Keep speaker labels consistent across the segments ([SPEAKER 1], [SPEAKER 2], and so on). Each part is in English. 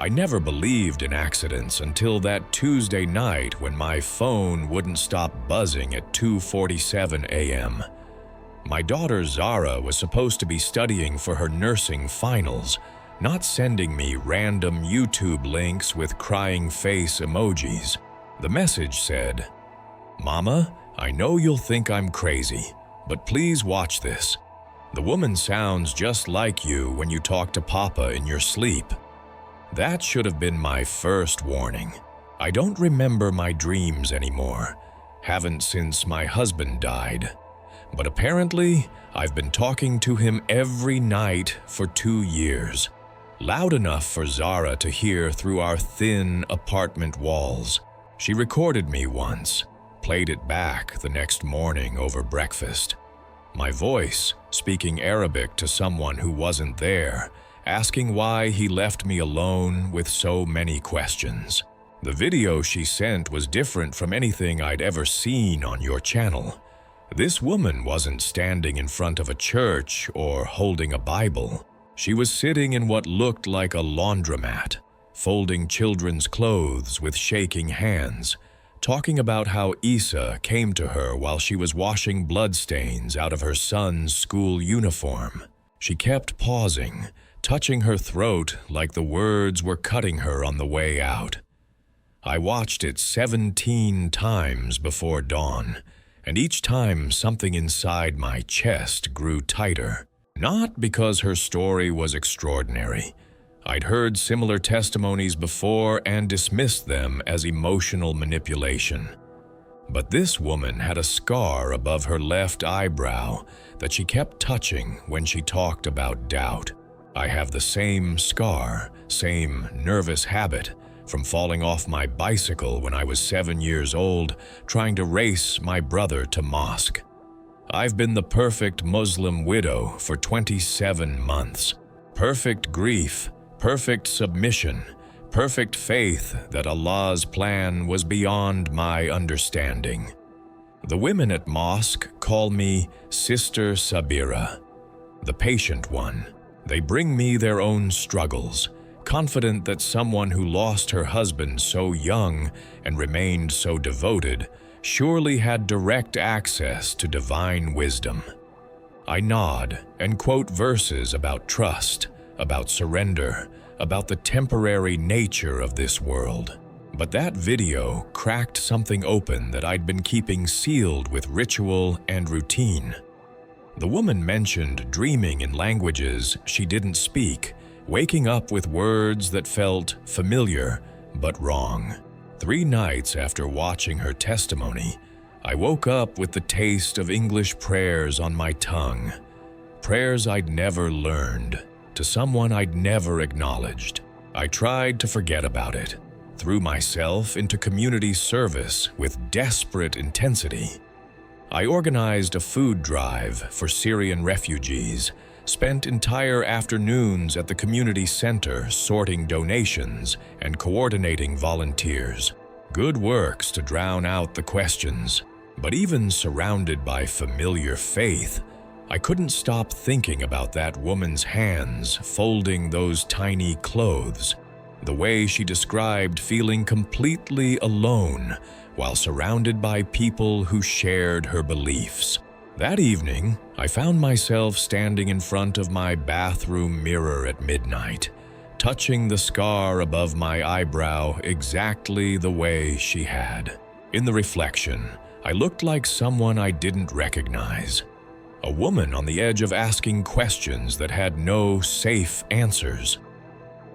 [SPEAKER 1] I never believed in accidents until that Tuesday night when my phone wouldn't stop buzzing at 2:47 a.m. My daughter Zara was supposed to be studying for her nursing finals, not sending me random YouTube links with crying face emojis. The message said, "Mama, I know you'll think I'm crazy, but please watch this. The woman sounds just like you when you talk to Papa in your sleep." That should have been my first warning. I don't remember my dreams anymore. Haven't since my husband died. But apparently, I've been talking to him every night for 2 years. Loud enough for Zara to hear through our thin apartment walls. She recorded me once, played it back the next morning over breakfast. My voice, speaking Arabic to someone who wasn't there, asking why he left me alone with so many questions. The video she sent was different from anything I'd ever seen on your channel. This woman wasn't standing in front of a church or holding a Bible. She was sitting in what looked like a laundromat, folding children's clothes with shaking hands, talking about how Isa came to her while she was washing bloodstains out of her son's school uniform. She kept pausing, touching her throat like the words were cutting her on the way out. I watched it 17 times before dawn, and each time something inside my chest grew tighter. Not because her story was extraordinary. I'd heard similar testimonies before and dismissed them as emotional manipulation. But this woman had a scar above her left eyebrow that she kept touching when she talked about doubt. I have the same scar, same nervous habit, from falling off my bicycle when I was 7 years old, trying to race my brother to mosque. I've been the perfect Muslim widow for 27 months. Perfect grief, perfect submission, perfect faith that Allah's plan was beyond my understanding. The women at mosque call me Sister Sabira, the patient one. They bring me their own struggles, confident that someone who lost her husband so young and remained so devoted surely had direct access to divine wisdom. I nod and quote verses about trust, about surrender, about the temporary nature of this world. But that video cracked something open that I'd been keeping sealed with ritual and routine. The woman mentioned dreaming in languages she didn't speak, waking up with words that felt familiar but wrong. 3 nights after watching her testimony, I woke up with the taste of English prayers on my tongue. Prayers I'd never learned, to someone I'd never acknowledged. I tried to forget about it, threw myself into community service with desperate intensity. I organized a food drive for Syrian refugees, spent entire afternoons at the community center sorting donations and coordinating volunteers. Good works to drown out the questions. But even surrounded by familiar faith, I couldn't stop thinking about that woman's hands folding those tiny clothes, the way she described feeling completely alone while surrounded by people who shared her beliefs. That evening, I found myself standing in front of my bathroom mirror at midnight, touching the scar above my eyebrow exactly the way she had. In the reflection, I looked like someone I didn't recognize. A woman on the edge of asking questions that had no safe answers.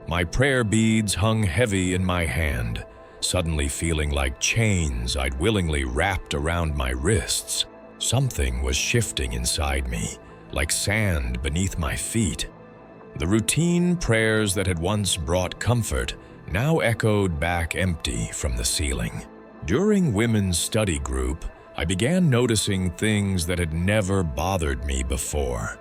[SPEAKER 1] My prayer beads hung heavy in my hand, suddenly feeling like chains I'd willingly wrapped around my wrists. Something was shifting inside me, like sand beneath my feet. The routine prayers that had once brought comfort now echoed back empty from the ceiling. During women's study group, I began noticing things that had never bothered me before.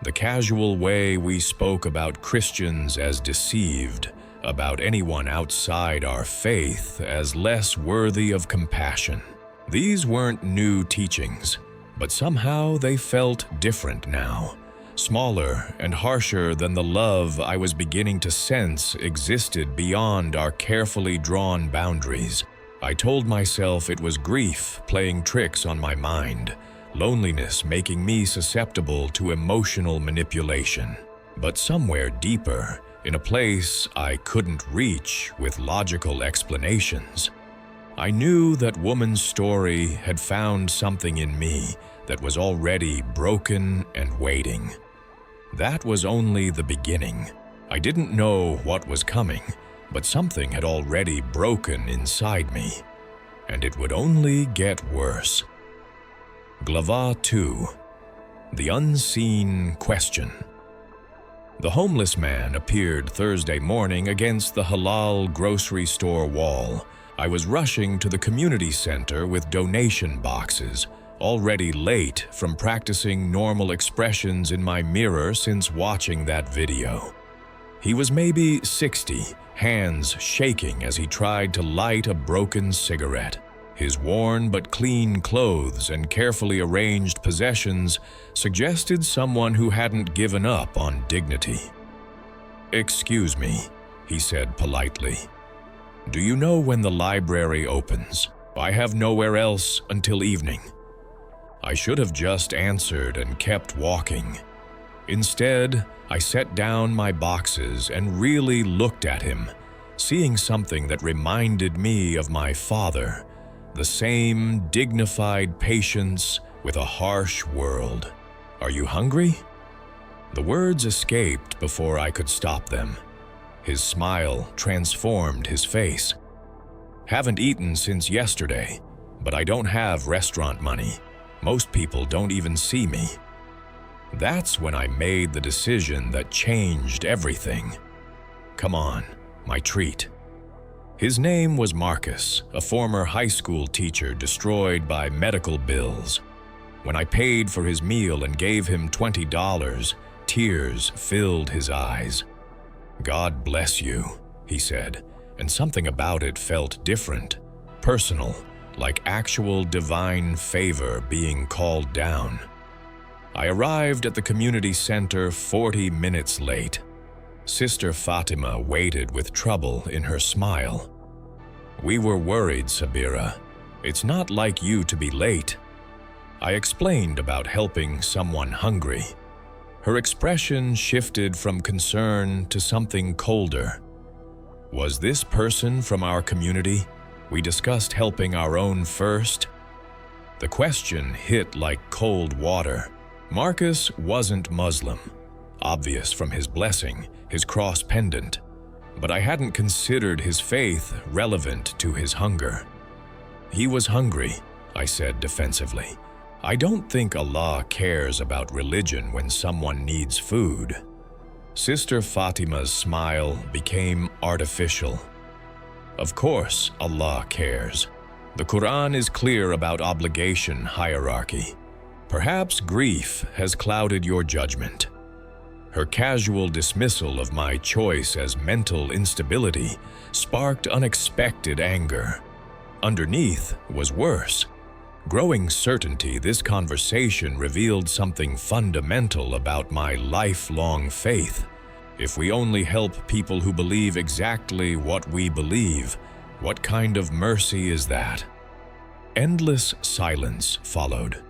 [SPEAKER 1] The casual way we spoke about Christians as deceived, about anyone outside our faith as less worthy of compassion. These weren't new teachings, but somehow they felt different now, smaller and harsher than the love I was beginning to sense existed beyond our carefully drawn boundaries. I told myself it was grief playing tricks on my mind, loneliness making me susceptible to emotional manipulation. But somewhere deeper, in a place I couldn't reach with logical explanations, I knew that woman's story had found something in me that was already broken and waiting. That was only the beginning. I didn't know what was coming, but something had already broken inside me, and it would only get worse. Glava 2. The Unseen Question. The homeless man appeared Thursday morning against the halal grocery store wall. I was rushing to the community center with donation boxes, already late from practicing normal expressions in my mirror since watching that video. He was maybe 60, hands shaking as he tried to light a broken cigarette. His worn but clean clothes and carefully arranged possessions suggested someone who hadn't given up on dignity. "Excuse me," he said politely. "Do you know when the library opens? I have nowhere else until evening." I should have just answered and kept walking. Instead, I set down my boxes and really looked at him, seeing something that reminded me of my father, the same dignified patience with a harsh world. "Are you hungry?" The words escaped before I could stop them. His smile transformed his face. "Haven't eaten since yesterday, but I don't have restaurant money. Most people don't even see me." That's when I made the decision that changed everything. "Come on, my treat." His name was Marcus, a former high school teacher destroyed by medical bills. When I paid for his meal and gave him $20, tears filled his eyes. "God bless you," he said, and something about it felt different, personal, like actual divine favor being called down. I arrived at the community center 40 minutes late. Sister Fatima waited with trouble in her smile. "We were worried, Sabira. It's not like you to be late." I explained about helping someone hungry. Her expression shifted from concern to something colder. Was this person from our community? We discussed helping our own first. The question hit like cold water. Marcus wasn't Muslim, obvious from his blessing, his cross pendant, but I hadn't considered his faith relevant to his hunger. "He was hungry," I said defensively. "I don't think Allah cares about religion when someone needs food." Sister Fatima's smile became artificial. "Of course Allah cares. The Quran is clear about obligation hierarchy. Perhaps grief has clouded your judgment." Her casual dismissal of my choice as mental instability sparked unexpected anger. Underneath was worse. Growing certainty, this conversation revealed something fundamental about my lifelong faith. If we only help people who believe exactly what we believe, what kind of mercy is that? Endless silence followed.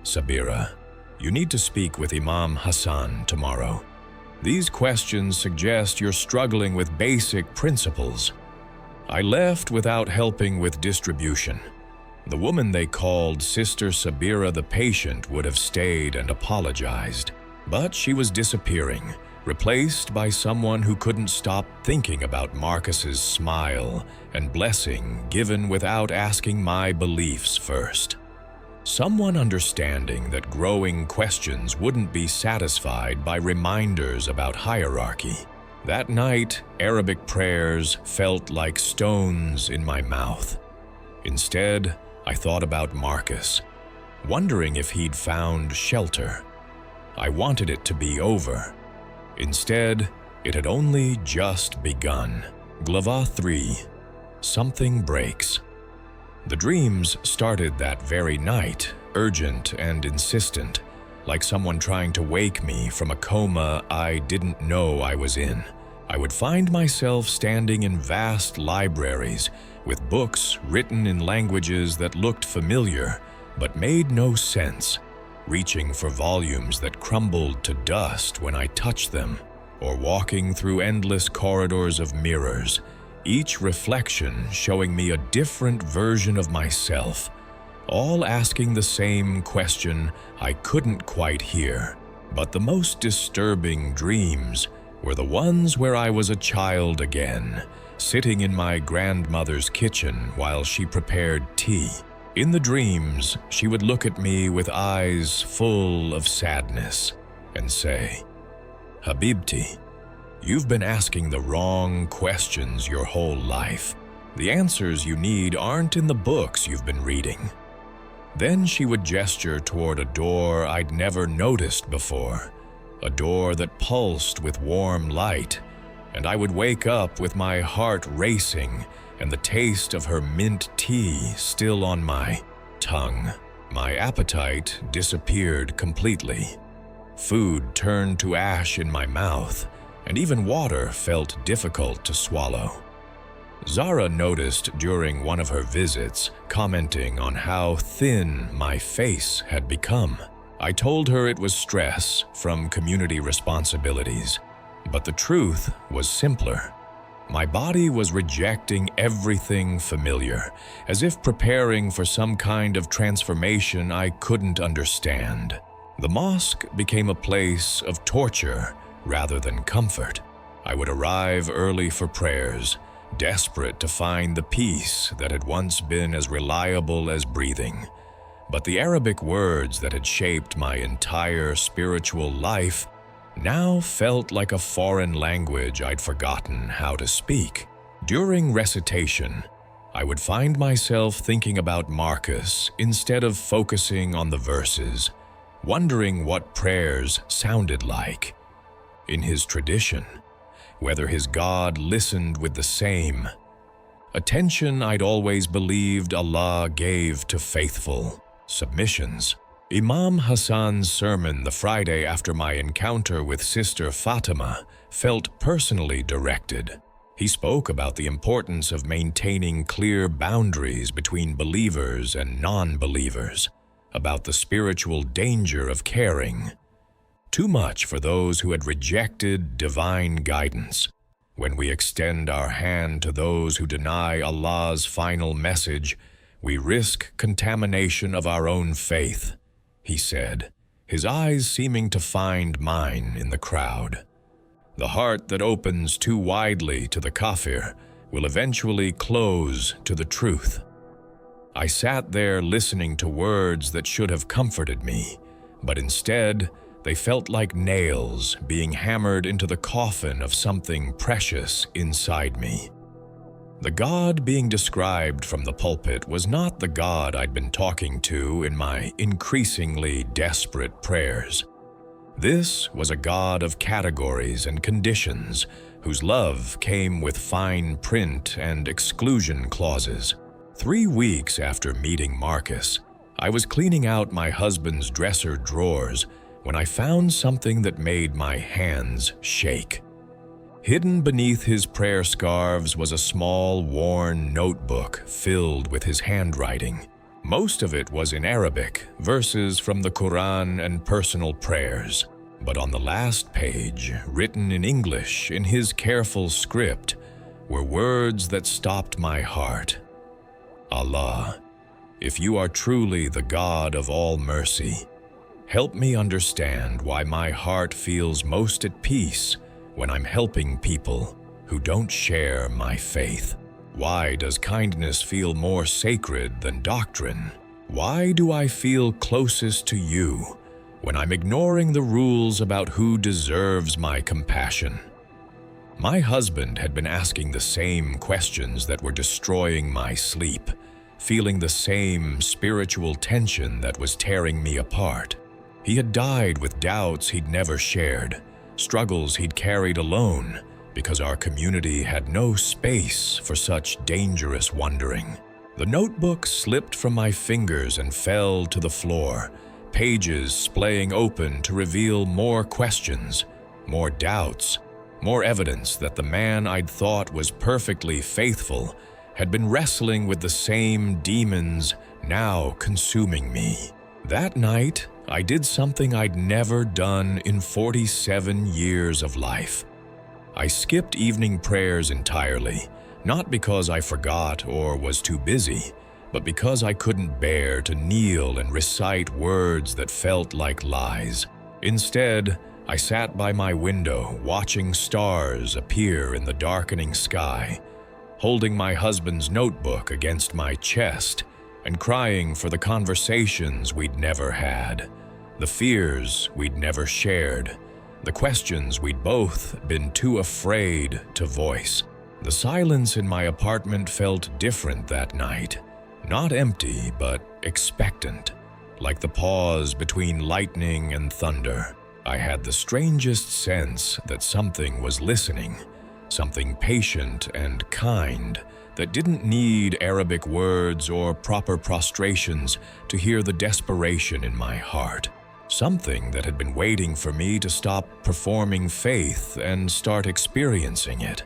[SPEAKER 1] "Sabira, you need to speak with Imam Hassan tomorrow. These questions suggest you're struggling with basic principles." I left without helping with distribution. The woman they called Sister Sabira the patient would have stayed and apologized, but she was disappearing, replaced by someone who couldn't stop thinking about Marcus's smile and blessing given without asking my beliefs first. Someone understanding that growing questions wouldn't be satisfied by reminders about hierarchy. That night, Arabic prayers felt like stones in my mouth. Instead, I thought about Marcus, wondering if he'd found shelter. I wanted it to be over. Instead, it had only just begun. Glava 3. Something breaks. The dreams started that very night, urgent and insistent. like someone trying to wake me from a coma I didn't know I was in. I would find myself standing in vast libraries with books written in languages that looked familiar but made no sense, reaching for volumes that crumbled to dust when I touched them, or walking through endless corridors of mirrors, each reflection showing me a different version of myself, all asking the same question I couldn't quite hear. But the most disturbing dreams were the ones where I was a child again, sitting in my grandmother's kitchen while she prepared tea. In the dreams, she would look at me with eyes full of sadness and say, "Habibti, you've been asking the wrong questions your whole life. The answers you need aren't in the books you've been reading." Then she would gesture toward a door I'd never noticed before, a door that pulsed with warm light, and I would wake up with my heart racing and the taste of her mint tea still on my tongue. My appetite disappeared completely. Food turned to ash in my mouth, and even water felt difficult to swallow. Zara noticed during one of her visits, commenting on how thin my face had become. I told her it was stress from community responsibilities, but the truth was simpler. My body was rejecting everything familiar, as if preparing for some kind of transformation I couldn't understand. The mosque became a place of torture rather than comfort. I would arrive early for prayers, desperate to find the peace that had once been as reliable as breathing. But the Arabic words that had shaped my entire spiritual life now felt like a foreign language I'd forgotten how to speak. During recitation, I would find myself thinking about Marcus instead of focusing on the verses, wondering what prayers sounded like in his tradition, whether his God listened with the same attention I'd always believed Allah gave to faithful submissions. Imam Hassan's sermon the Friday after my encounter with Sister Fatima felt personally directed. He spoke about the importance of maintaining clear boundaries between believers and non-believers, about the spiritual danger of caring too much for those who had rejected divine guidance. When we extend our hand to those who deny Allah's final message, we risk contamination of our own faith, he said, his eyes seeming to find mine in the crowd. The heart that opens too widely to the kafir will eventually close to the truth. I sat there listening to words that should have comforted me, but instead they felt like nails being hammered into the coffin of something precious inside me. The God being described from the pulpit was not the God I'd been talking to in my increasingly desperate prayers. This was a God of categories and conditions, whose love came with fine print and exclusion clauses. 3 weeks after meeting Marcus, I was cleaning out my husband's dresser drawers when I found something that made my hands shake. Hidden beneath his prayer scarves was a small, worn notebook filled with his handwriting. Most of it was in Arabic, verses from the Quran and personal prayers. But on the last page, written in English in his careful script, were words that stopped my heart. Allah, if you are truly the God of all mercy, help me understand why my heart feels most at peace when I'm helping people who don't share my faith. Why does kindness feel more sacred than doctrine? Why do I feel closest to you when I'm ignoring the rules about who deserves my compassion? My husband had been asking the same questions that were destroying my sleep, feeling the same spiritual tension that was tearing me apart. He had died with doubts he'd never shared, struggles he'd carried alone, because our community had no space for such dangerous wondering. The notebook slipped from my fingers and fell to the floor, pages splaying open to reveal more questions, more doubts, more evidence that the man I'd thought was perfectly faithful had been wrestling with the same demons now consuming me. That night, I did something I'd never done in 47 years of life. I skipped evening prayers entirely, not because I forgot or was too busy, but because I couldn't bear to kneel and recite words that felt like lies. Instead, I sat by my window watching stars appear in the darkening sky, holding my husband's notebook against my chest and crying for the conversations we'd never had, the fears we'd never shared, the questions we'd both been too afraid to voice. The silence in my apartment felt different that night, not empty but expectant, like the pause between lightning and thunder. I had the strangest sense that something was listening, something patient and kind that didn't need Arabic words or proper prostrations to hear the desperation in my heart, something that had been waiting for me to stop performing faith and start experiencing it.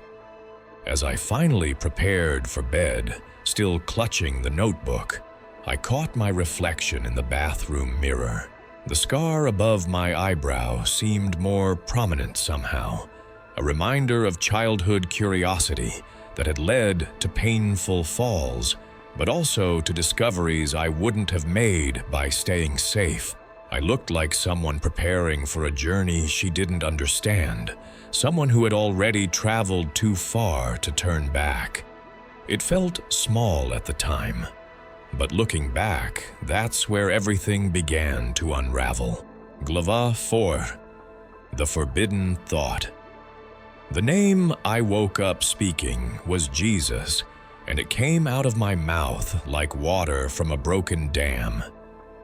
[SPEAKER 1] As I finally prepared for bed, still clutching the notebook, I caught my reflection in the bathroom mirror. The scar above my eyebrow seemed more prominent somehow, a reminder of childhood curiosity that had led to painful falls, but also to discoveries I wouldn't have made by staying safe. I looked like someone preparing for a journey she didn't understand, someone who had already traveled too far to turn back. It felt small at the time, but looking back, that's where everything began to unravel. Glava 4. The Forbidden Thought. The name I woke up speaking was Jesus, and it came out of my mouth like water from a broken dam.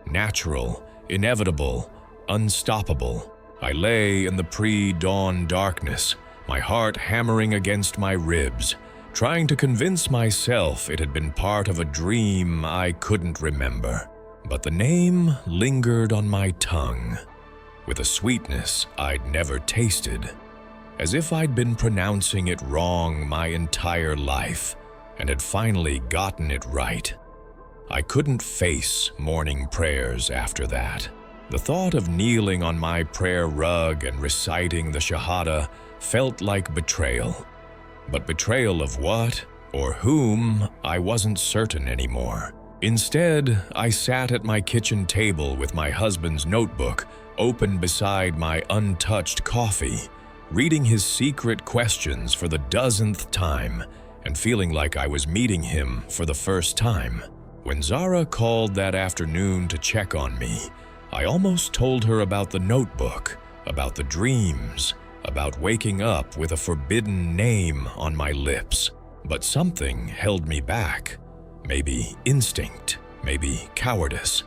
[SPEAKER 1] Natural, inevitable, unstoppable. I lay in the pre-dawn darkness, my heart hammering against my ribs, trying to convince myself it had been part of a dream I couldn't remember. But the name lingered on my tongue, with a sweetness I'd never tasted, as if I'd been pronouncing it wrong my entire life and had finally gotten it right. I couldn't face morning prayers after that. The thought of kneeling on my prayer rug and reciting the Shahada felt like betrayal. But betrayal of what or whom I wasn't certain anymore. Instead, I sat at my kitchen table with my husband's notebook open beside my untouched coffee, reading his secret questions for the dozenth time and feeling like I was meeting him for the first time. When Zara called that afternoon to check on me, I almost told her about the notebook, about the dreams, about waking up with a forbidden name on my lips. But something held me back. Maybe instinct, maybe cowardice,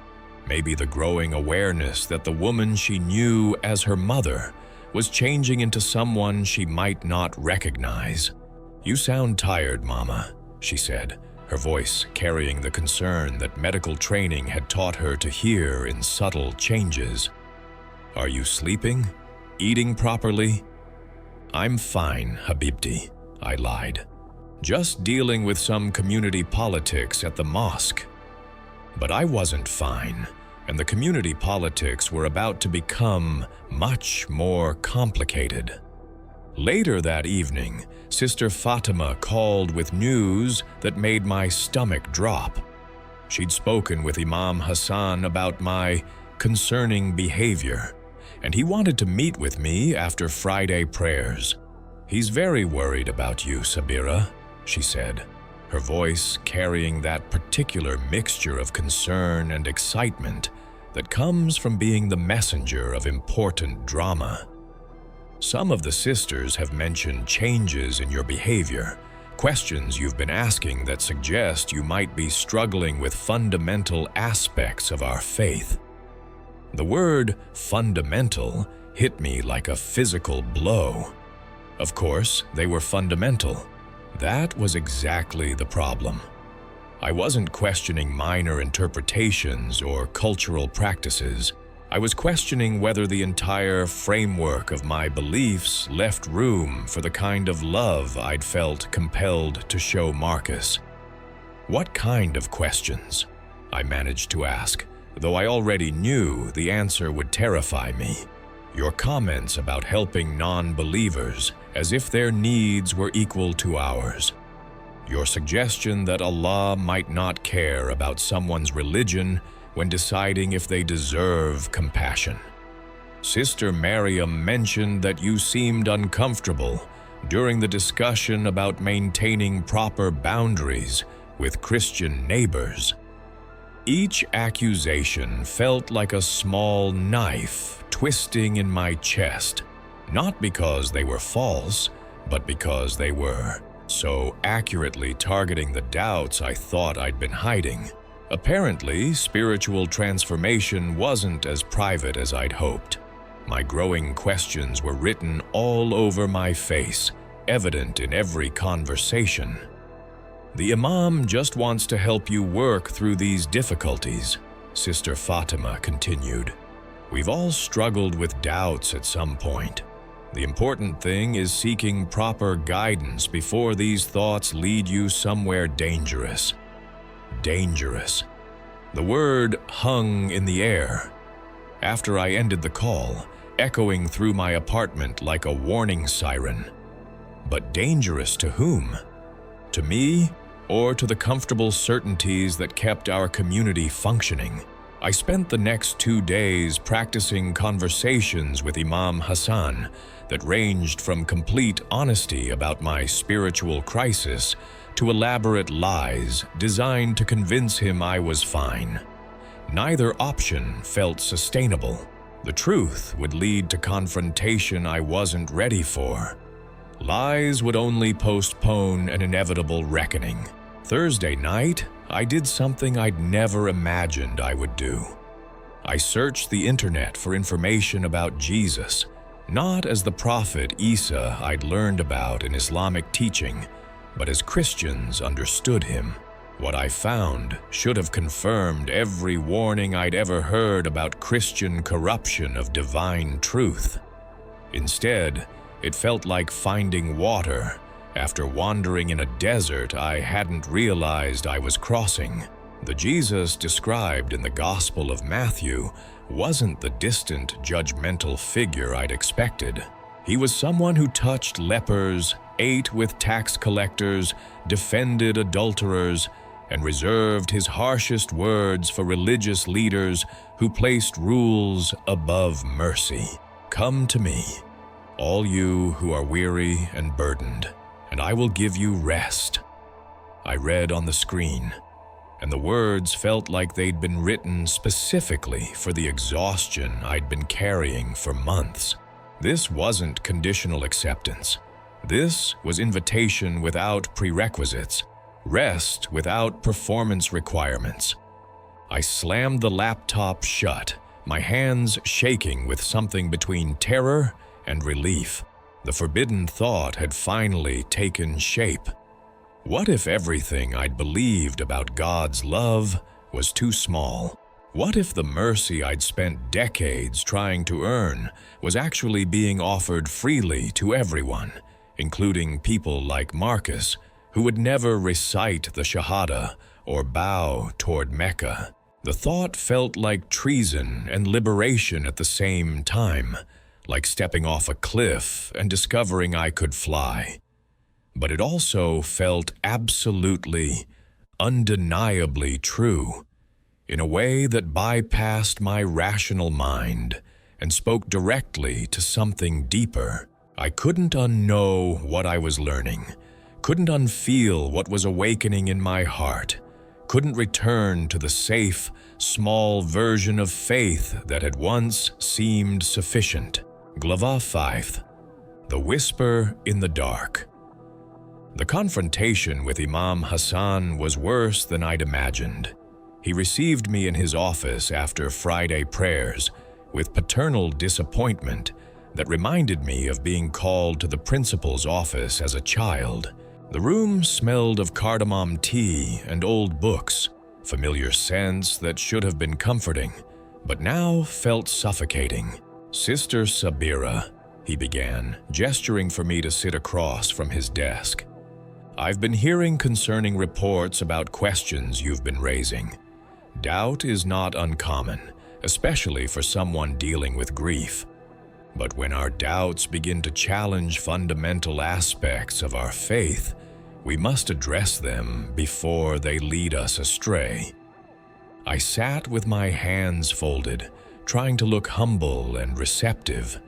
[SPEAKER 1] maybe the growing awareness that the woman she knew as her mother was changing into someone she might not recognize. "You sound tired, Mama," she said, her voice carrying the concern that medical training had taught her to hear in subtle changes. "Are you sleeping? Eating properly?" "I'm fine, Habibti," I lied. "Just dealing with some community politics at the mosque." But I wasn't fine, and the community politics were about to become much more complicated. Later that evening, Sister Fatima called with news that made my stomach drop. She'd spoken with Imam Hassan about my concerning behavior, and he wanted to meet with me after Friday prayers. "He's very worried about you, Sabira," she said, her voice carrying that particular mixture of concern and excitement that comes from being the messenger of important drama. "Some of the sisters have mentioned changes in your behavior, questions you've been asking that suggest you might be struggling with fundamental aspects of our faith." The word fundamental hit me like a physical blow. Of course, they were fundamental. That was exactly the problem. I wasn't questioning minor interpretations or cultural practices. I was questioning whether the entire framework of my beliefs left room for the kind of love I'd felt compelled to show Marcus. "What kind of questions?" I managed to ask, though I already knew the answer would terrify me. "Your comments about helping non-believers as if their needs were equal to ours. Your suggestion that Allah might not care about someone's religion when deciding if they deserve compassion. Sister Miriam mentioned that you seemed uncomfortable during the discussion about maintaining proper boundaries with Christian neighbors." Each accusation felt like a small knife twisting in my chest, not because they were false, but because they were so accurately targeting the doubts I thought I'd been hiding. Apparently, spiritual transformation wasn't as private as I'd hoped. My growing questions were written all over my face, evident in every conversation. "The Imam just wants to help you work through these difficulties," Sister Fatima continued. "We've all struggled with doubts at some point. The important thing is seeking proper guidance before these thoughts lead you somewhere dangerous." Dangerous. The word hung in the air. After I ended the call, echoing through my apartment like a warning siren. But dangerous to whom? To me, or to the comfortable certainties that kept our community functioning? I spent the next 2 days practicing conversations with Imam Hassan that ranged from complete honesty about my spiritual crisis to elaborate lies designed to convince him I was fine. Neither option felt sustainable. The truth would lead to confrontation I wasn't ready for. Lies would only postpone an inevitable reckoning. Thursday night, I did something I'd never imagined I would do. I searched the internet for information about Jesus, not as the prophet Isa I'd learned about in Islamic teaching, but as Christians understood him. What I found should have confirmed every warning I'd ever heard about Christian corruption of divine truth. Instead, it felt like finding water after wandering in a desert I hadn't realized I was crossing. The Jesus described in the Gospel of Matthew wasn't the distant, judgmental figure I'd expected. He was someone who touched lepers, ate with tax collectors, defended adulterers, and reserved his harshest words for religious leaders who placed rules above mercy. "Come to me, all you who are weary and burdened, and I will give you rest," I read on the screen, and the words felt like they'd been written specifically for the exhaustion I'd been carrying for months. This wasn't conditional acceptance. This was invitation without prerequisites, rest without performance requirements. I slammed the laptop shut, my hands shaking with something between terror and relief. The forbidden thought had finally taken shape. What if everything I'd believed about God's love was too small? What if the mercy I'd spent decades trying to earn was actually being offered freely to everyone, including people like Marcus, who would never recite the Shahada or bow toward Mecca? The thought felt like treason and liberation at the same time, like stepping off a cliff and discovering I could fly. But it also felt absolutely, undeniably true, in a way that bypassed my rational mind and spoke directly to something deeper. I couldn't unknow what I was learning, couldn't unfeel what was awakening in my heart, couldn't return to the safe, small version of faith that had once seemed sufficient. Glava 5. The Whisper in the Dark. The confrontation with Imam Hassan was worse than I'd imagined. He received me in his office after Friday prayers with paternal disappointment that reminded me of being called to the principal's office as a child. The room smelled of cardamom tea and old books, familiar scents that should have been comforting, but now felt suffocating. "Sister Sabira," he began, gesturing for me to sit across from his desk. "I've been hearing concerning reports about questions you've been raising. Doubt is not uncommon, especially for someone dealing with grief. But when our doubts begin to challenge fundamental aspects of our faith, we must address them before they lead us astray." I sat with my hands folded, trying to look humble and receptive,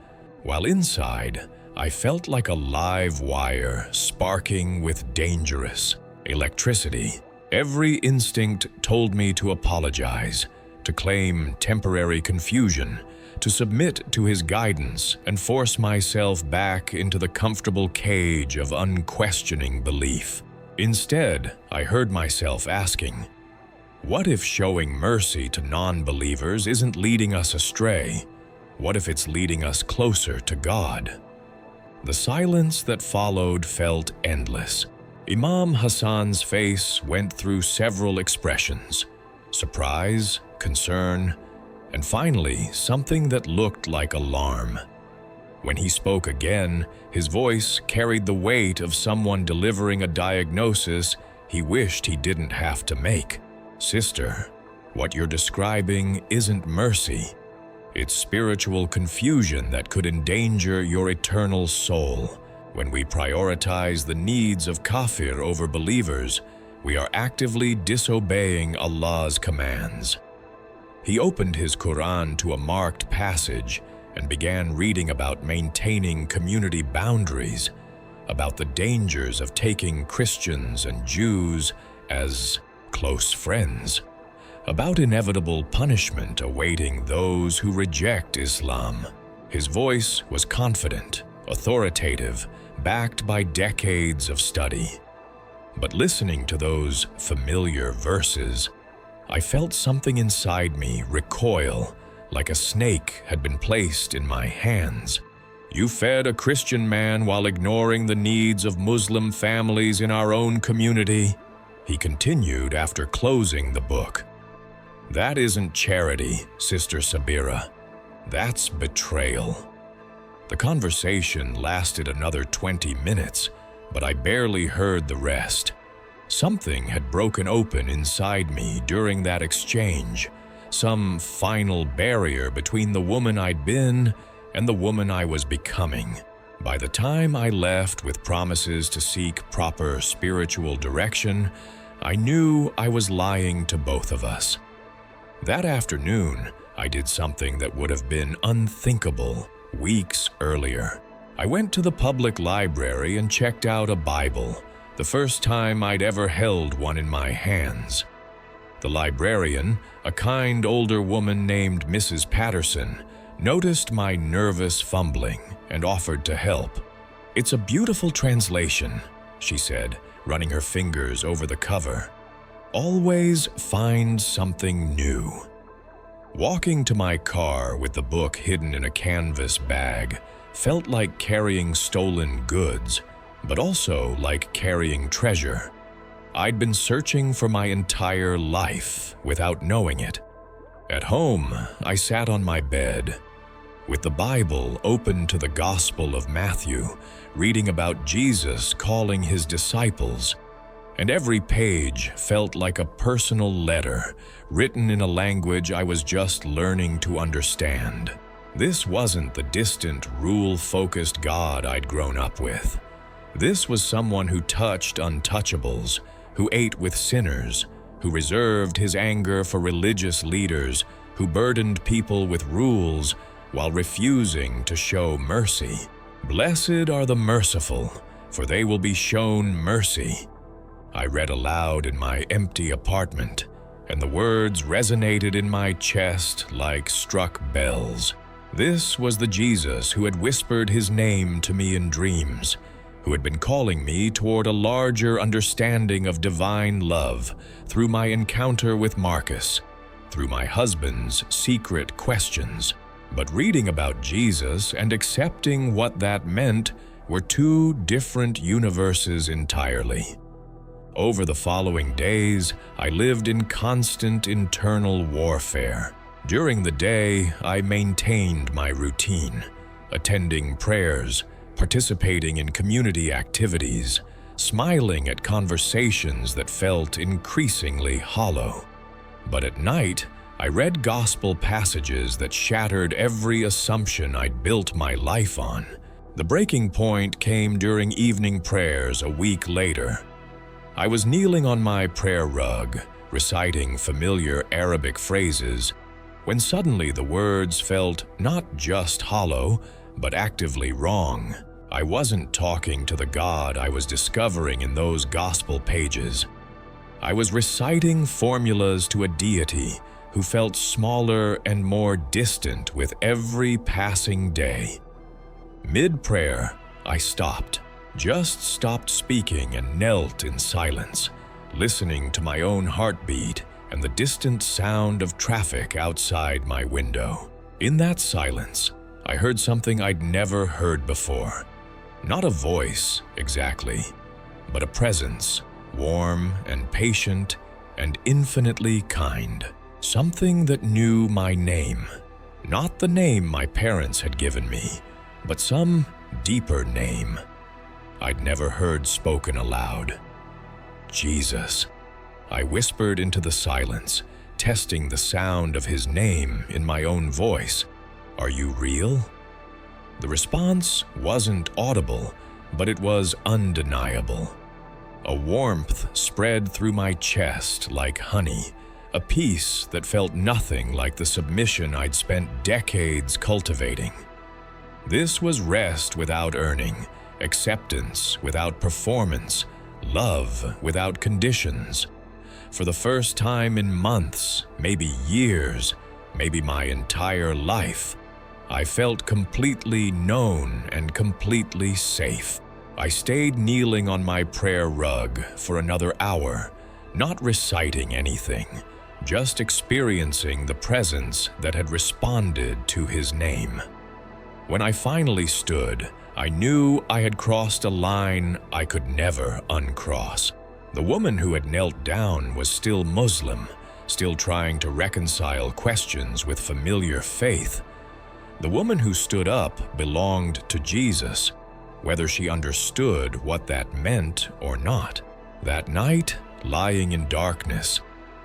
[SPEAKER 1] while inside I felt like a live wire sparking with dangerous electricity. Every instinct told me to apologize, to claim temporary confusion, to submit to his guidance and force myself back into the comfortable cage of unquestioning belief. Instead, I heard myself asking, what if showing mercy to non-believers isn't leading us astray? What if it's leading us closer to God? The silence that followed felt endless. Imam Hassan's face went through several expressions: surprise, concern, and finally something that looked like alarm. When he spoke again, his voice carried the weight of someone delivering a diagnosis he wished he didn't have to make. "Sister, what you're describing isn't mercy. It's spiritual confusion that could endanger your eternal soul. When we prioritize the needs of kafir over believers, we are actively disobeying Allah's commands." He opened his Quran to a marked passage and began reading about maintaining community boundaries, about the dangers of taking Christians and Jews as close friends, about inevitable punishment awaiting those who reject Islam. His voice was confident, authoritative, backed by decades of study. But listening to those familiar verses, I felt something inside me recoil, like a snake had been placed in my hands. "You fed a Christian man while ignoring the needs of Muslim families in our own community," he continued after closing the book. "That isn't charity, Sister Sabira. That's betrayal." The conversation lasted another 20 minutes, but I barely heard the rest. Something had broken open inside me during that exchange, some final barrier between the woman I'd been and the woman I was becoming. By the time I left with promises to seek proper spiritual direction, I knew I was lying to both of us. That afternoon, I did something that would have been unthinkable weeks earlier. I went to the public library and checked out a Bible, the first time I'd ever held one in my hands. The librarian, a kind older woman named Mrs. Patterson, noticed my nervous fumbling and offered to help. "It's a beautiful translation," she said, running her fingers over the cover. "Always find something new." Walking to my car with the book hidden in a canvas bag felt like carrying stolen goods, but also like carrying treasure. I'd been searching for my entire life without knowing it. At home, I sat on my bed, with the Bible open to the Gospel of Matthew, reading about Jesus calling his disciples, and every page felt like a personal letter written in a language I was just learning to understand. This wasn't the distant, rule-focused God I'd grown up with. This was someone who touched untouchables, who ate with sinners, who reserved his anger for religious leaders, who burdened people with rules while refusing to show mercy. "Blessed are the merciful, for they will be shown mercy," I read aloud in my empty apartment, and the words resonated in my chest like struck bells. This was the Jesus who had whispered his name to me in dreams, who had been calling me toward a larger understanding of divine love through my encounter with Marcus, through my husband's secret questions. But reading about Jesus and accepting what that meant were two different universes entirely. Over the following days, I lived in constant internal warfare. During the day, I maintained my routine, attending prayers, participating in community activities, smiling at conversations that felt increasingly hollow. But at night, I read gospel passages that shattered every assumption I'd built my life on. The breaking point came during evening prayers a week later. I was kneeling on my prayer rug, reciting familiar Arabic phrases, when suddenly the words felt not just hollow, but actively wrong. I wasn't talking to the God I was discovering in those gospel pages. I was reciting formulas to a deity who felt smaller and more distant with every passing day. Mid-prayer, I stopped, just stopped speaking and knelt in silence, listening to my own heartbeat and the distant sound of traffic outside my window. In that silence, I heard something I'd never heard before. Not a voice, exactly, but a presence, warm and patient and infinitely kind. Something that knew my name. Not the name my parents had given me, but some deeper name I'd never heard spoken aloud. Jesus. I whispered into the silence, testing the sound of his name in my own voice. Are you real? The response wasn't audible, but it was undeniable. A warmth spread through my chest like honey, a peace that felt nothing like the submission I'd spent decades cultivating. This was rest without earning, acceptance without performance, love without conditions. For the first time in months, maybe years, maybe my entire life, I felt completely known and completely safe. I stayed kneeling on my prayer rug for another hour, not reciting anything, just experiencing the presence that had responded to his name. When I finally stood, I knew I had crossed a line I could never uncross. The woman who had knelt down was still Muslim, still trying to reconcile questions with familiar faith. The woman who stood up belonged to Jesus, whether she understood what that meant or not. That night, lying in darkness,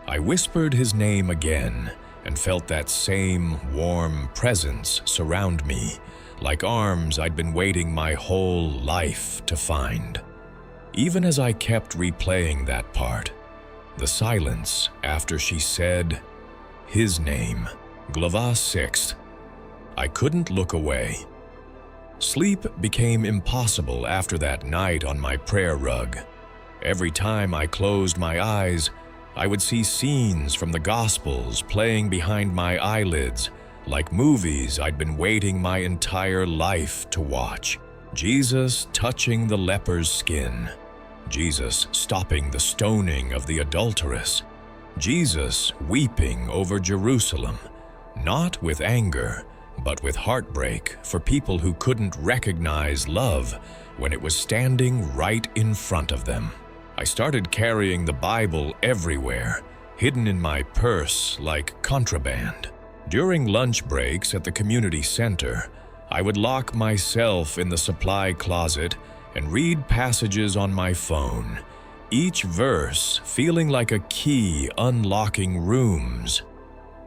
[SPEAKER 1] I whispered his name again and felt that same warm presence surround me, like arms I'd been waiting my whole life to find. Even as I kept replaying that part, the silence after she said his name, Glava 6, I couldn't look away. Sleep became impossible after that night on my prayer rug. Every time I closed my eyes, I would see scenes from the Gospels playing behind my eyelids, like movies I'd been waiting my entire life to watch. Jesus touching the leper's skin, Jesus stopping the stoning of the adulteress, Jesus weeping over Jerusalem, not with anger, but with heartbreak for people who couldn't recognize love when it was standing right in front of them. I started carrying the Bible everywhere, hidden in my purse like contraband. During lunch breaks at the community center, I would lock myself in the supply closet and read passages on my phone, each verse feeling like a key unlocking rooms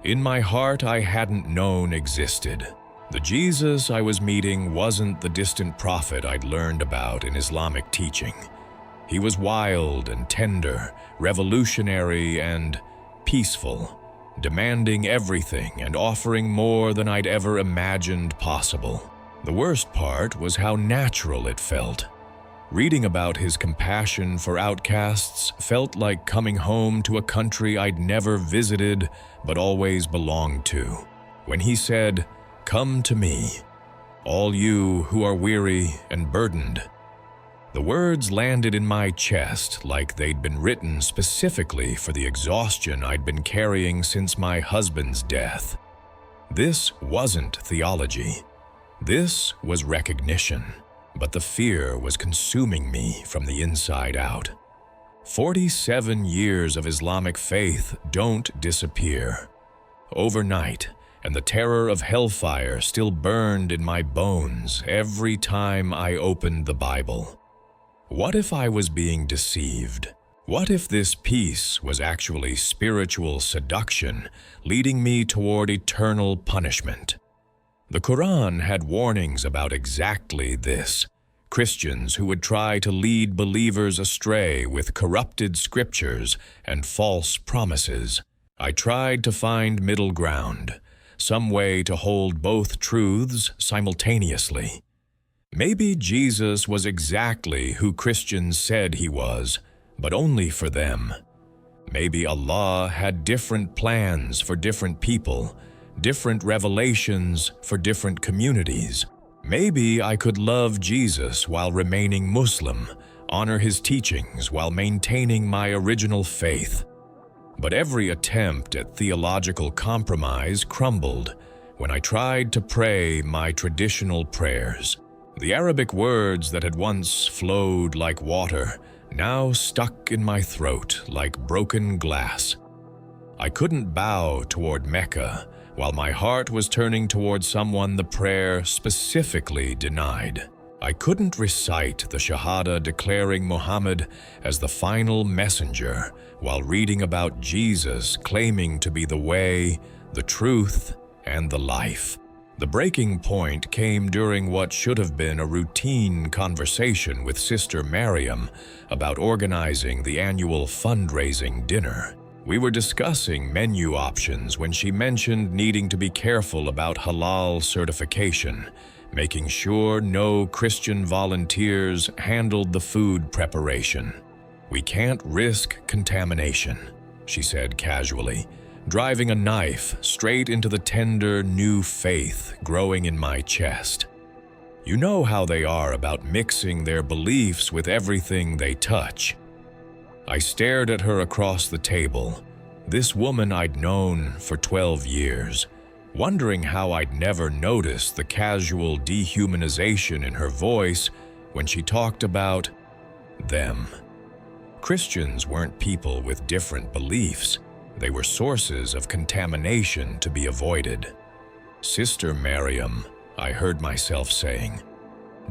[SPEAKER 1] in my heart I hadn't known existed. The Jesus I was meeting wasn't the distant prophet I'd learned about in Islamic teaching. He was wild and tender, revolutionary and peaceful, demanding everything and offering more than I'd ever imagined possible. The worst part was how natural it felt. Reading about his compassion for outcasts felt like coming home to a country I'd never visited but always belonged to. When he said, "Come to me, all you who are weary and burdened," the words landed in my chest like they'd been written specifically for the exhaustion I'd been carrying since my husband's death. This wasn't theology. This was recognition. But the fear was consuming me from the inside out. 47 years of Islamic faith don't disappear. overnight, and the terror of hellfire still burned in my bones every time I opened the Bible. What if I was being deceived? What if this peace was actually spiritual seduction, leading me toward eternal punishment? The Quran had warnings about exactly this. Christians who would try to lead believers astray with corrupted scriptures and false promises. I tried to find middle ground, some way to hold both truths simultaneously. Maybe Jesus was exactly who Christians said he was, but only for them. Maybe Allah had different plans for different people, different revelations for different communities. Maybe I could love Jesus while remaining Muslim, honor his teachings while maintaining my original faith. But every attempt at theological compromise crumbled when I tried to pray my traditional prayers. The Arabic words that had once flowed like water now stuck in my throat like broken glass. I couldn't bow toward Mecca while my heart was turning toward someone the prayer specifically denied. I couldn't recite the Shahada declaring Muhammad as the final messenger while reading about Jesus claiming to be the way, the truth, and the life. The breaking point came during what should have been a routine conversation with Sister Mariam about organizing the annual fundraising dinner. We were discussing menu options when she mentioned needing to be careful about halal certification, making sure no Christian volunteers handled the food preparation. "We can't risk contamination," she said casually, driving a knife straight into the tender new faith growing in my chest. You know how they are about mixing their beliefs with everything they touch. I stared at her across the table, this woman I'd known for 12 years, wondering how I'd never noticed the casual dehumanization in her voice when she talked about them. Christians weren't people with different beliefs. They were sources of contamination to be avoided. "Sister Mariam," I heard myself saying,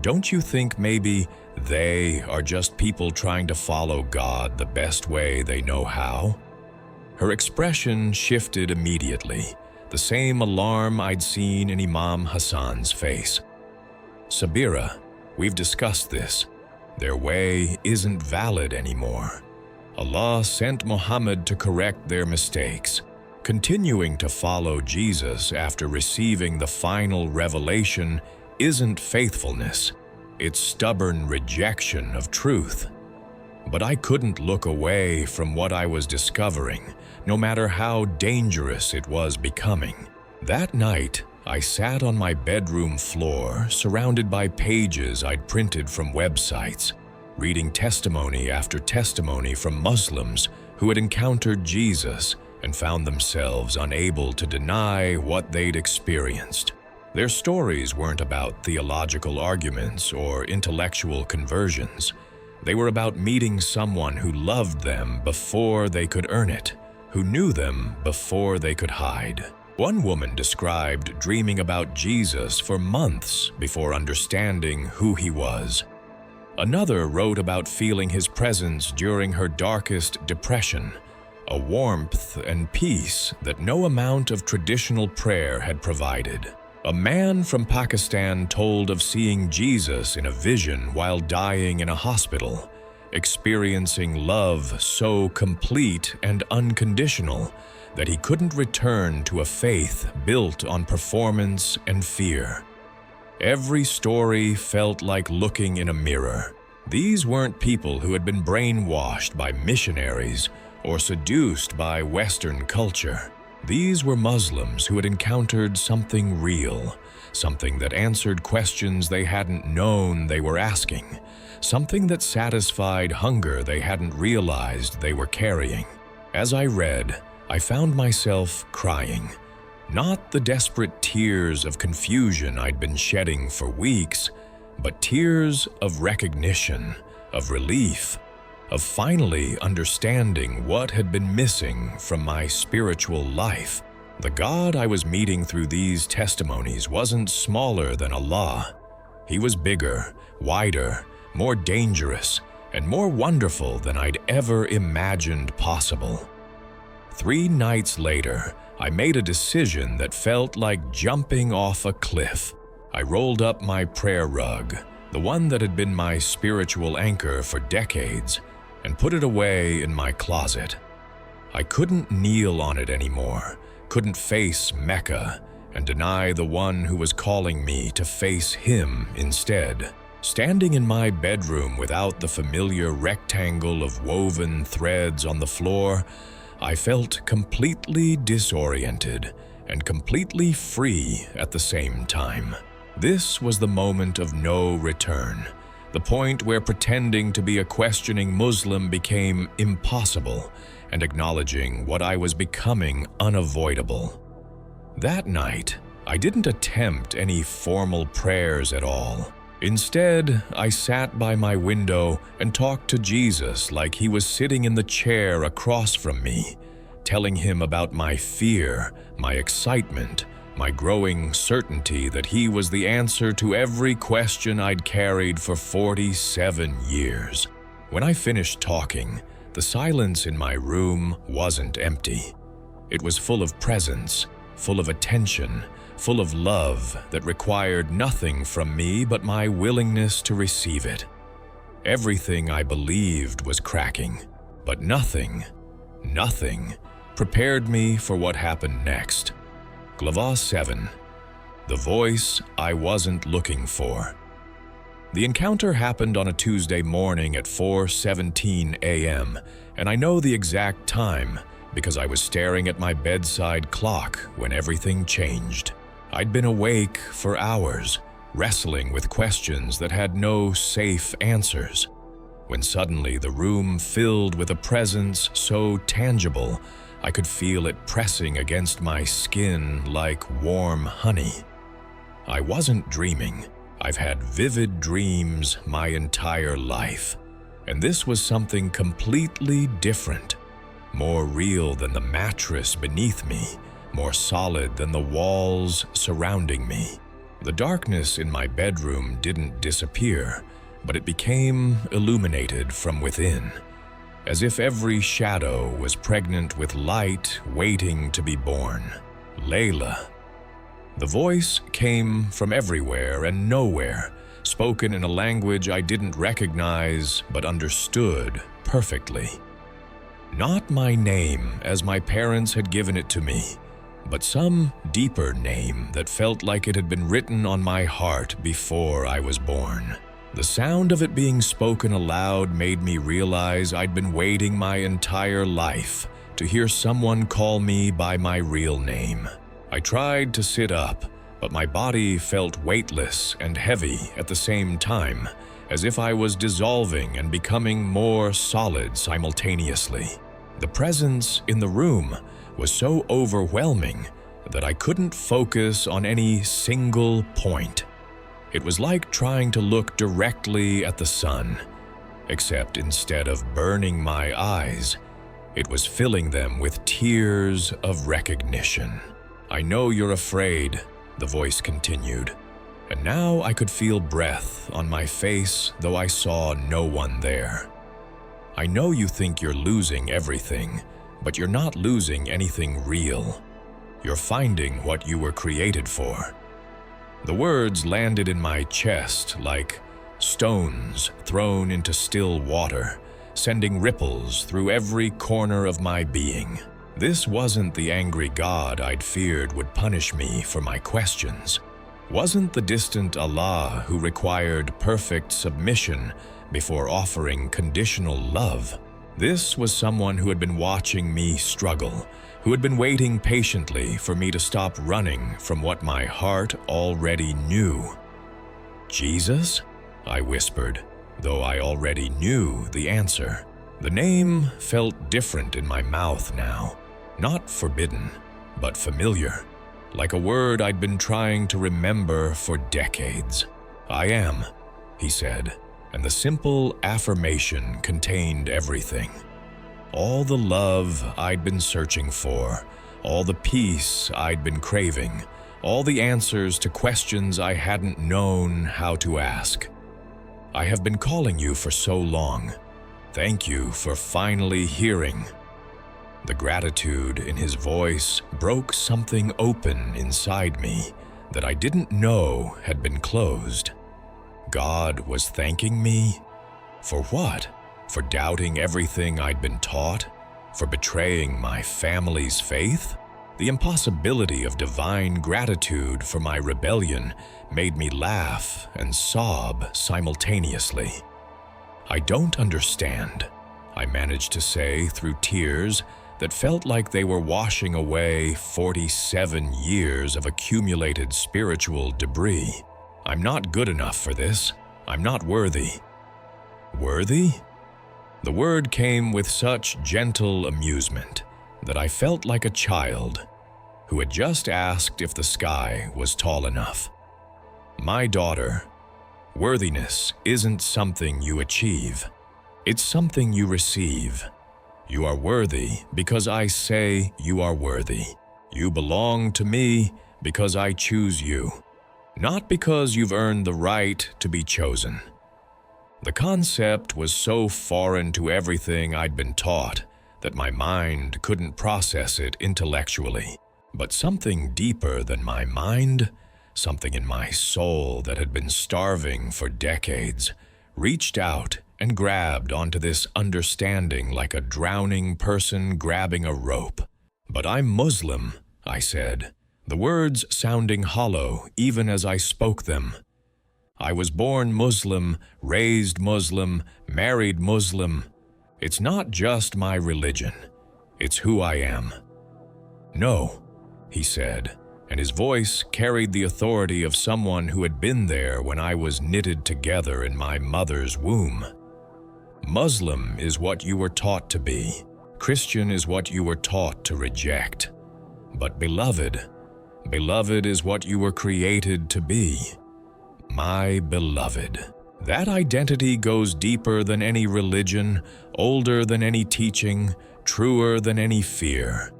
[SPEAKER 1] "don't you think maybe they are just people trying to follow God the best way they know how?" Her expression shifted immediately, the same alarm I'd seen in Imam Hassan's face. "Sabira, we've discussed this. Their way isn't valid anymore. Allah sent Muhammad to correct their mistakes. Continuing to follow Jesus after receiving the final revelation isn't faithfulness. It's stubborn rejection of truth." But I couldn't look away from what I was discovering, no matter how dangerous it was becoming. That night, I sat on my bedroom floor, surrounded by pages I'd printed from websites, reading testimony after testimony from Muslims who had encountered Jesus and found themselves unable to deny what they'd experienced. Their stories weren't about theological arguments or intellectual conversions. They were about meeting someone who loved them before they could earn it, who knew them before they could hide. One woman described dreaming about Jesus for months before understanding who he was. Another wrote about feeling his presence during her darkest depression, a warmth and peace that no amount of traditional prayer had provided. A man from Pakistan told of seeing Jesus in a vision while dying in a hospital, experiencing love so complete and unconditional that he couldn't return to a faith built on performance and fear. Every story felt like looking in a mirror. These weren't people who had been brainwashed by missionaries or seduced by Western culture. These were Muslims who had encountered something real, something that answered questions they hadn't known they were asking, something that satisfied hunger they hadn't realized they were carrying. As I read, I found myself crying. Not the desperate tears of confusion I'd been shedding for weeks, but tears of recognition, of relief, of finally understanding what had been missing from my spiritual life. The God I was meeting through these testimonies wasn't smaller than Allah. He was bigger, wider, more dangerous, and more wonderful than I'd ever imagined possible. 3 nights later, I made a decision that felt like jumping off a cliff. I rolled up my prayer rug, the one that had been my spiritual anchor for decades, and put it away in my closet. I couldn't kneel on it anymore, couldn't face Mecca and deny the one who was calling me to face him instead. Standing in my bedroom without the familiar rectangle of woven threads on the floor, I felt completely disoriented and completely free at the same time. This was the moment of no return, the point where pretending to be a questioning Muslim became impossible and acknowledging what I was becoming unavoidable. That night, I didn't attempt any formal prayers at all. Instead, I sat by my window and talked to Jesus like he was sitting in the chair across from me, telling him about my fear, my excitement, my growing certainty that he was the answer to every question I'd carried for 47 years. When I finished talking, the silence in my room wasn't empty. It was full of presence, full of attention, full of love that required nothing from me but my willingness to receive it. Everything I believed was cracking, but nothing prepared me for what happened next. Glava 7. The voice I wasn't looking for. The encounter happened on a Tuesday morning at 4:17 a.m., and I know the exact time because I was staring at my bedside clock when everything changed. I'd been awake for hours, wrestling with questions that had no safe answers, when suddenly the room filled with a presence so tangible I could feel it pressing against my skin like warm honey. I wasn't dreaming. I've had vivid dreams my entire life, and this was something completely different, more real than the mattress beneath me, more solid than the walls surrounding me. The darkness in my bedroom didn't disappear, but it became illuminated from within, as if every shadow was pregnant with light waiting to be born. Layla. The voice came from everywhere and nowhere, spoken in a language I didn't recognize but understood perfectly. Not my name as my parents had given it to me, but some deeper name that felt like it had been written on my heart before I was born. The sound of it being spoken aloud made me realize I'd been waiting my entire life to hear someone call me by my real name. I tried to sit up, but my body felt weightless and heavy at the same time, as if I was dissolving and becoming more solid simultaneously. The presence in the room was so overwhelming that I couldn't focus on any single point. It was like trying to look directly at the sun, except instead of burning my eyes, it was filling them with tears of recognition. "I know you're afraid," the voice continued, and now I could feel breath on my face though I saw no one there. "I know you think you're losing everything, but you're not losing anything real. You're finding what you were created for." The words landed in my chest like stones thrown into still water, sending ripples through every corner of my being. This wasn't the angry God I'd feared would punish me for my questions. Wasn't the distant Allah who required perfect submission before offering conditional love. This was someone who had been watching me struggle, who had been waiting patiently for me to stop running from what my heart already knew. "Jesus?" I whispered, though I already knew the answer. The name felt different in my mouth now, not forbidden, but familiar, like a word I'd been trying to remember for decades. "I am," he said, and the simple affirmation contained everything. All the love I'd been searching for, all the peace I'd been craving, all the answers to questions I hadn't known how to ask. I have been calling you for so long. Thank you for finally hearing. The gratitude in his voice broke something open inside me that I didn't know had been closed. God was thanking me? For what? For doubting everything I'd been taught? For betraying my family's faith? The impossibility of divine gratitude for my rebellion made me laugh and sob simultaneously. I don't understand, I managed to say through tears that felt like they were washing away 47 years of accumulated spiritual debris. I'm not good enough for this. I'm not worthy. Worthy? The word came with such gentle amusement that I felt like a child who had just asked if the sky was tall enough. My daughter, worthiness isn't something you achieve. It's something you receive. You are worthy because I say you are worthy. You belong to me because I choose you, not because you've earned the right to be chosen. The concept was so foreign to everything I'd been taught that my mind couldn't process it intellectually. But something deeper than my mind, something in my soul that had been starving for decades, reached out and grabbed onto this understanding like a drowning person grabbing a rope. But I'm Muslim, I said, the words sounding hollow even as I spoke them. I was born Muslim, raised Muslim, married Muslim. It's not just my religion. It's who I am. No, he said, and his voice carried the authority of someone who had been there when I was knitted together in my mother's womb. Muslim is what you were taught to be. Christian is what you were taught to reject. But beloved is what you were created to be. My beloved. That identity goes deeper than any religion, older than any teaching, truer than any fear.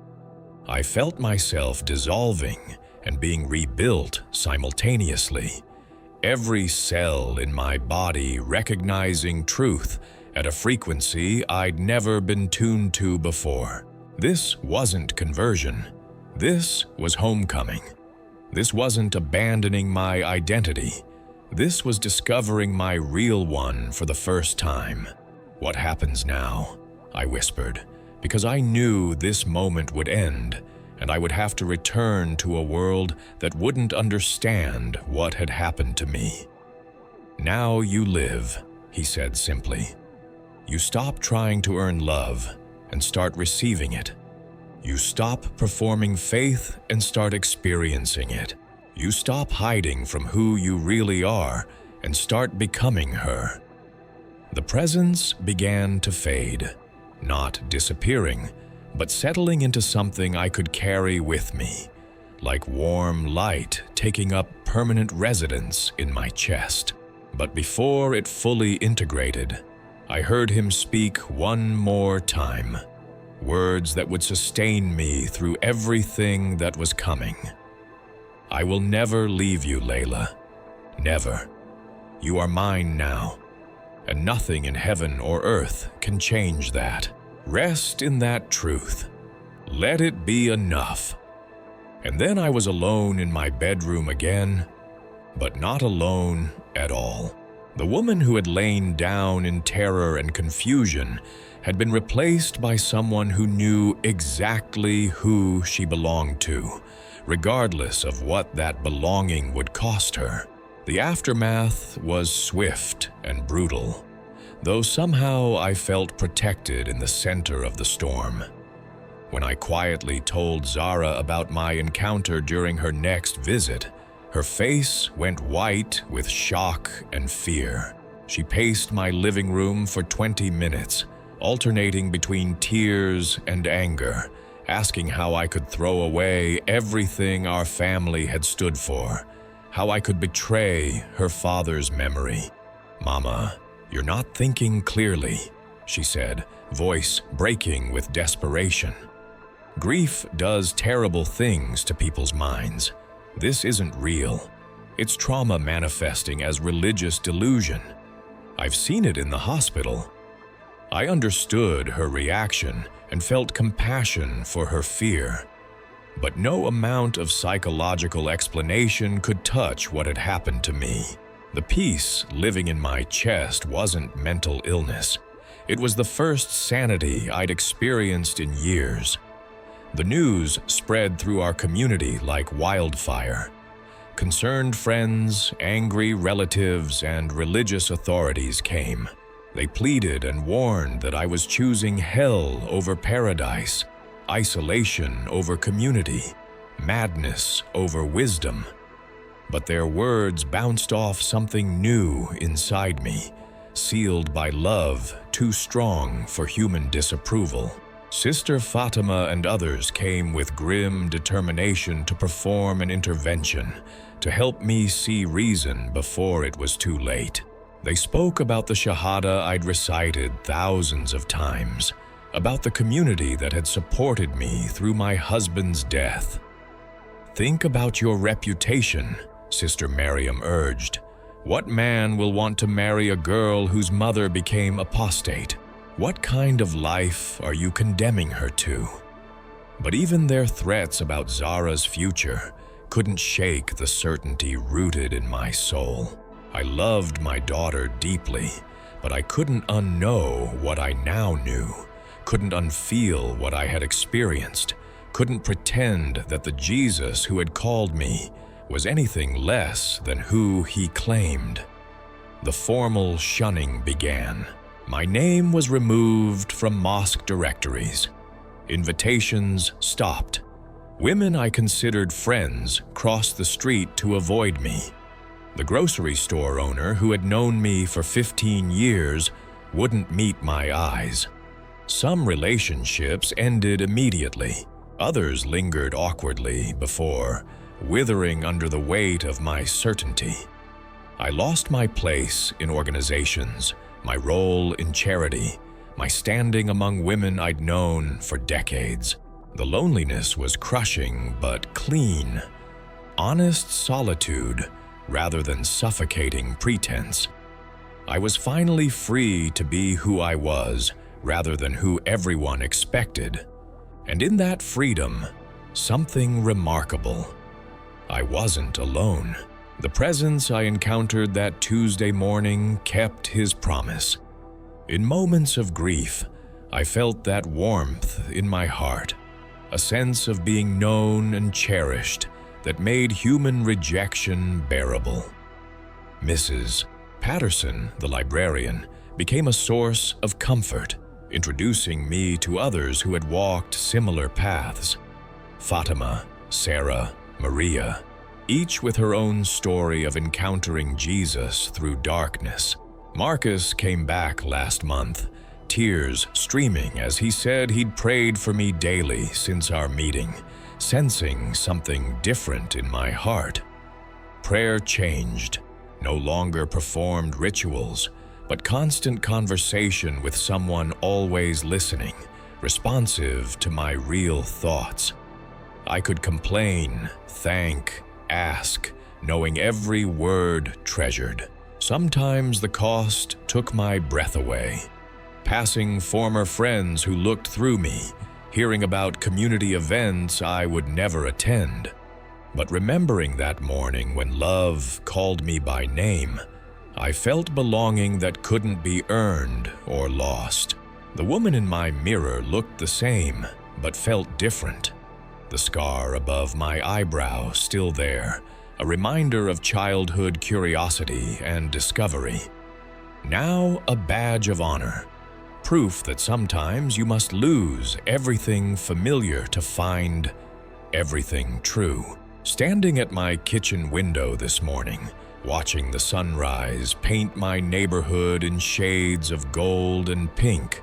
[SPEAKER 1] I felt myself dissolving and being rebuilt simultaneously. Every cell in my body recognizing truth at a frequency I'd never been tuned to before. This wasn't conversion. This was homecoming. This wasn't abandoning my identity. This was discovering my real one for the first time. What happens now? I whispered, because I knew this moment would end, and I would have to return to a world that wouldn't understand what had happened to me. Now you live, he said simply. You stop trying to earn love and start receiving it. You stop performing faith and start experiencing it. You stop hiding from who you really are and start becoming her. The presence began to fade, not disappearing, but settling into something I could carry with me, like warm light taking up permanent residence in my chest. But before it fully integrated, I heard him speak one more time, words that would sustain me through everything that was coming. I will never leave you, Layla. Never. You are mine now, and nothing in heaven or earth can change that. Rest in that truth. Let it be enough. And then I was alone in my bedroom again, but not alone at all. The woman who had lain down in terror and confusion had been replaced by someone who knew exactly who she belonged to, regardless of what that belonging would cost her. The aftermath was swift and brutal, though somehow I felt protected in the center of the storm. When I quietly told Zara about my encounter during her next visit, her face went white with shock and fear. She paced my living room for 20 minutes, alternating between tears and anger, asking how I could throw away everything our family had stood for, how I could betray her father's memory. "Mama, you're not thinking clearly," she said, voice breaking with desperation. Grief does terrible things to people's minds. This isn't real. It's trauma manifesting as religious delusion. I've seen it in the hospital. I understood her reaction and felt compassion for her fear. But no amount of psychological explanation could touch what had happened to me. The peace living in my chest wasn't mental illness. It was the first sanity I'd experienced in years. The news spread through our community like wildfire. Concerned friends, angry relatives, and religious authorities came. They pleaded and warned that I was choosing hell over paradise, isolation over community, madness over wisdom. But their words bounced off something new inside me, sealed by love too strong for human disapproval. Sister Fatima and others came with grim determination to perform an intervention, to help me see reason before it was too late. They spoke about the Shahada I'd recited thousands of times, about the community that had supported me through my husband's death. Think about your reputation, Sister Miriam urged. What man will want to marry a girl whose mother became apostate? What kind of life are you condemning her to? But even their threats about Zara's future couldn't shake the certainty rooted in my soul. I loved my daughter deeply, but I couldn't unknow what I now knew, couldn't unfeel what I had experienced, couldn't pretend that the Jesus who had called me was anything less than who he claimed. The formal shunning began. My name was removed from mosque directories. Invitations stopped. Women I considered friends crossed the street to avoid me. The grocery store owner who had known me for 15 years wouldn't meet my eyes. Some relationships ended immediately. Others lingered awkwardly before, withering under the weight of my certainty. I lost my place in organizations, my role in charity, my standing among women I'd known for decades. The loneliness was crushing but clean. Honest solitude rather than suffocating pretense. I was finally free to be who I was rather than who everyone expected. And in that freedom, something remarkable. I wasn't alone. The presence I encountered that Tuesday morning kept his promise. In moments of grief, I felt that warmth in my heart, a sense of being known and cherished that made human rejection bearable. Mrs. Patterson, the librarian, became a source of comfort, introducing me to others who had walked similar paths. Fatima, Sarah, Maria, each with her own story of encountering Jesus through darkness. Marcus came back last month, tears streaming as he said he'd prayed for me daily since our meeting, sensing something different in my heart. Prayer changed, no longer performed rituals, but constant conversation with someone always listening, responsive to my real thoughts. I could complain, thank, ask, knowing every word treasured. Sometimes the cost took my breath away. Passing former friends who looked through me, hearing about community events I would never attend. But remembering that morning when love called me by name, I felt belonging that couldn't be earned or lost. The woman in my mirror looked the same, but felt different. The scar above my eyebrow still there, a reminder of childhood curiosity and discovery. Now a badge of honor, proof that sometimes you must lose everything familiar to find everything true. Standing at my kitchen window this morning, watching the sunrise paint my neighborhood in shades of gold and pink,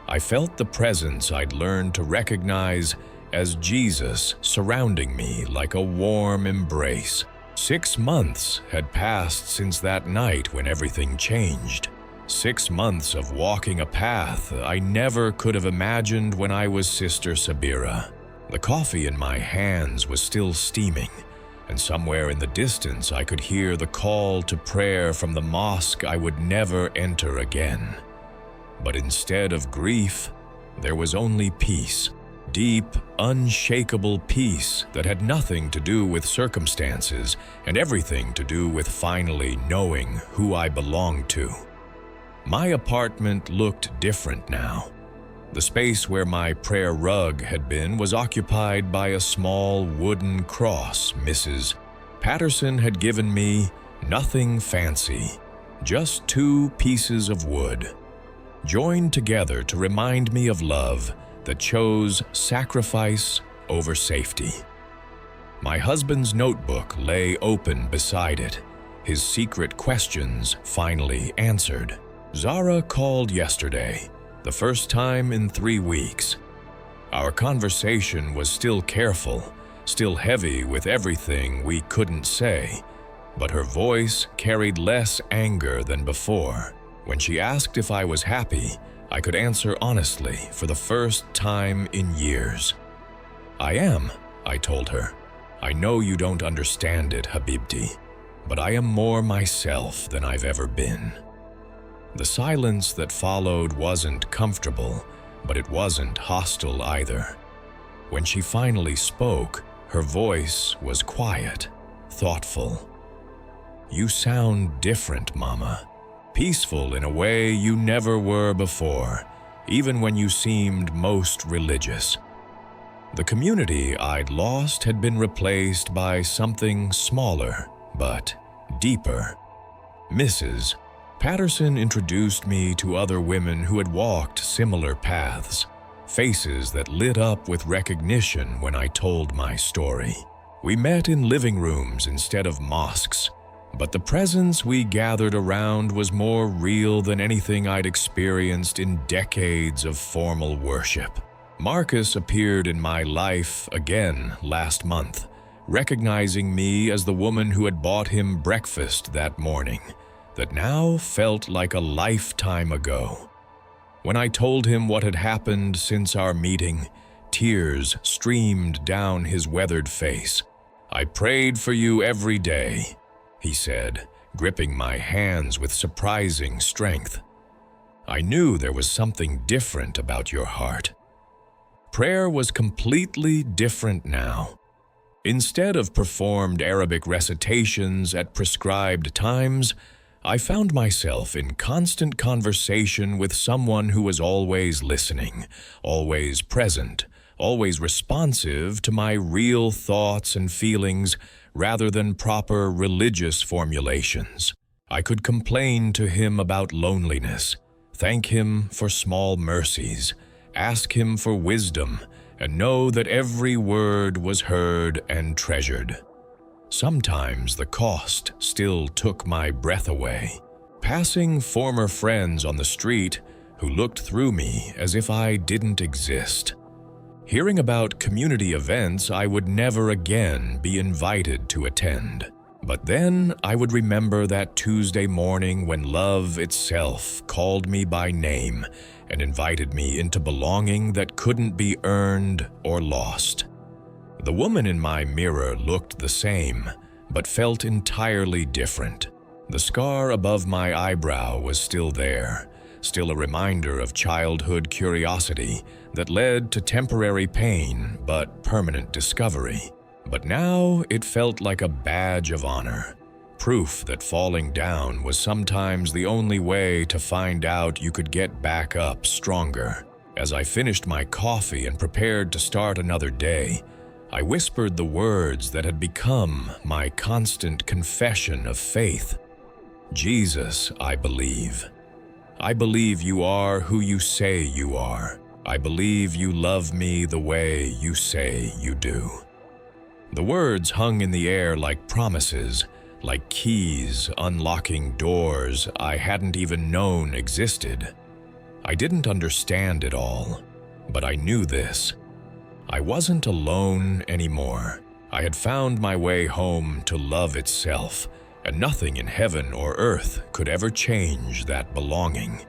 [SPEAKER 1] I felt the presence I'd learned to recognize as Jesus surrounding me like a warm embrace. 6 months had passed since that night when everything changed. 6 months of walking a path I never could have imagined when I was Sister Sabira. The coffee in my hands was still steaming, and somewhere in the distance I could hear the call to prayer from the mosque I would never enter again. But instead of grief, there was only peace. Deep, unshakable peace that had nothing to do with circumstances and everything to do with finally knowing who I belonged to. My apartment looked different now. The space where my prayer rug had been was occupied by a small wooden cross Mrs. Patterson had given me, nothing fancy, just 2 pieces of wood, joined together to remind me of love that chose sacrifice over safety. My husband's notebook lay open beside it, his secret questions finally answered. Zara called yesterday, the first time in 3 weeks. Our conversation was still careful, still heavy with everything we couldn't say, but her voice carried less anger than before. When she asked if I was happy, I could answer honestly for the first time in years. I am, I told her. I know you don't understand it, Habibti, but I am more myself than I've ever been. The silence that followed wasn't comfortable, but it wasn't hostile either. When she finally spoke, her voice was quiet, thoughtful. You sound different, Mama. Peaceful in a way you never were before, even when you seemed most religious. The community I'd lost had been replaced by something smaller, but deeper. Mrs. Patterson introduced me to other women who had walked similar paths, faces that lit up with recognition when I told my story. We met in living rooms instead of mosques, but the presence we gathered around was more real than anything I'd experienced in decades of formal worship. Marcus appeared in my life again last month, recognizing me as the woman who had bought him breakfast that morning, that now felt like a lifetime ago. When I told him what had happened since our meeting, tears streamed down his weathered face. I prayed for you every day, he said, gripping my hands with surprising strength. I knew there was something different about your heart. Prayer was completely different now. Instead of performed Arabic recitations at prescribed times, I found myself in constant conversation with someone who was always listening, always present, always responsive to my real thoughts and feelings rather than proper religious formulations. I could complain to him about loneliness, thank him for small mercies, ask him for wisdom, and know that every word was heard and treasured. Sometimes the cost still took my breath away. Passing former friends on the street who looked through me as if I didn't exist. Hearing about community events I would never again be invited to attend. But then I would remember that Tuesday morning when love itself called me by name and invited me into belonging that couldn't be earned or lost. The woman in my mirror looked the same, but felt entirely different. The scar above my eyebrow was still there, still a reminder of childhood curiosity that led to temporary pain but permanent discovery. But now it felt like a badge of honor, proof that falling down was sometimes the only way to find out you could get back up stronger. As I finished my coffee and prepared to start another day, I whispered the words that had become my constant confession of faith. Jesus, I believe. I believe you are who you say you are. I believe you love me the way you say you do. The words hung in the air like promises, like keys unlocking doors I hadn't even known existed. I didn't understand it all, but I knew this. I wasn't alone anymore. I had found my way home to love itself, and nothing in heaven or earth could ever change that belonging.